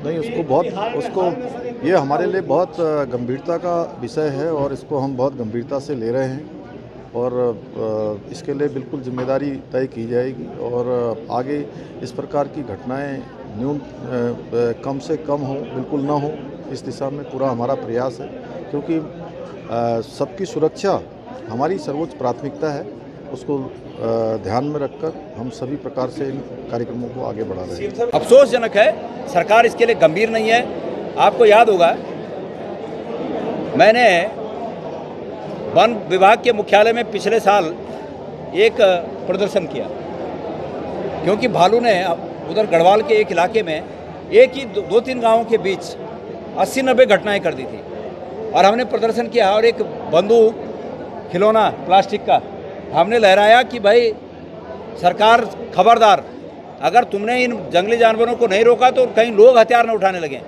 नहीं, उसको ये हमारे लिए बहुत गंभीरता का विषय है और इसको हम बहुत गंभीरता से ले रहे हैं और इसके लिए बिल्कुल जिम्मेदारी तय की जाएगी और आगे इस प्रकार की घटनाएं कम से कम हो, बिल्कुल ना हो, इस दिशा में पूरा हमारा प्रयास है क्योंकि सबकी सुरक्षा हमारी सर्वोच्च प्राथमिकता है। उसको ध्यान में रखकर हम सभी प्रकार से इन कार्यक्रमों को आगे बढ़ा रहे हैं। अफसोसजनक है, सरकार इसके लिए गंभीर नहीं है। आपको याद होगा, मैंने वन विभाग के मुख्यालय में पिछले साल एक प्रदर्शन किया क्योंकि भालू ने उधर गढ़वाल के एक इलाके में एक ही दो तीन गांवों के बीच 80-90 घटनाएं कर दी थी और हमने प्रदर्शन किया और एक बंदूक खिलौना प्लास्टिक का हमने लहराया कि भाई सरकार खबरदार, अगर तुमने इन जंगली जानवरों को नहीं रोका तो कहीं लोग हथियार न उठाने लगे।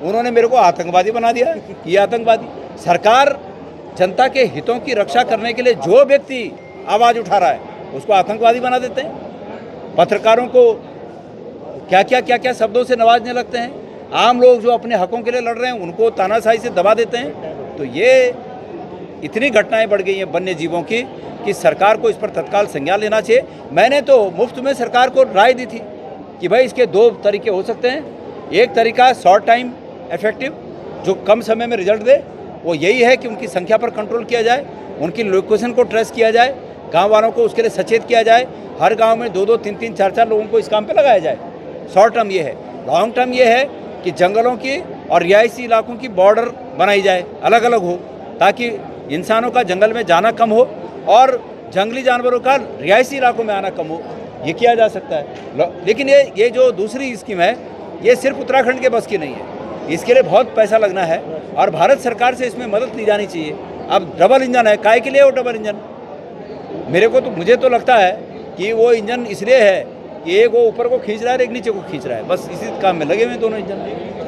उन्होंने मेरे को आतंकवादी बना दिया कि आतंकवादी। सरकार जनता के हितों की रक्षा करने के लिए जो व्यक्ति आवाज़ उठा रहा है उसको आतंकवादी बना देते हैं। पत्रकारों को क्या क्या शब्दों से नवाजने लगते हैं। आम लोग जो अपने हकों के लिए लड़ रहे हैं उनको तानाशाही से दबा देते हैं। तो ये इतनी घटनाएं बढ़ गई हैं वन्य जीवों की कि सरकार को इस पर तत्काल संज्ञान लेना चाहिए। मैंने तो मुफ्त में सरकार को राय दी थी कि भाई इसके दो तरीके हो सकते हैं। एक तरीका शॉर्ट टाइम इफेक्टिव, जो कम समय में रिजल्ट दे, वो यही है कि उनकी संख्या पर कंट्रोल किया जाए, उनकी लोकेशन को ट्रेस किया जाए, गांव वालों को उसके लिए सचेत किया जाए, हर गांव में 2-2, 3-3, 4-4 लोगों को इस काम पे लगाया जाए। शॉर्ट टर्म ये है। लॉन्ग टर्म ये है कि जंगलों की और रिहायशी इलाकों की बॉर्डर बनाई जाए, अलग अलग हो, ताकि इंसानों का जंगल में जाना कम हो और जंगली जानवरों का रिहायशी इलाकों में आना कम हो। ये किया जा सकता है। लेकिन ये जो दूसरी स्कीम है ये सिर्फ उत्तराखंड के बस की नहीं है, इसके लिए बहुत पैसा लगना है और भारत सरकार से इसमें मदद ली जानी चाहिए। अब डबल इंजन है, काहे के लिए वो डबल इंजन? मुझे तो लगता है कि वो इंजन इसलिए है कि एक वो ऊपर को खींच रहा है और एक नीचे को खींच रहा है, बस इसी काम में लगे हुए दोनों इंजन।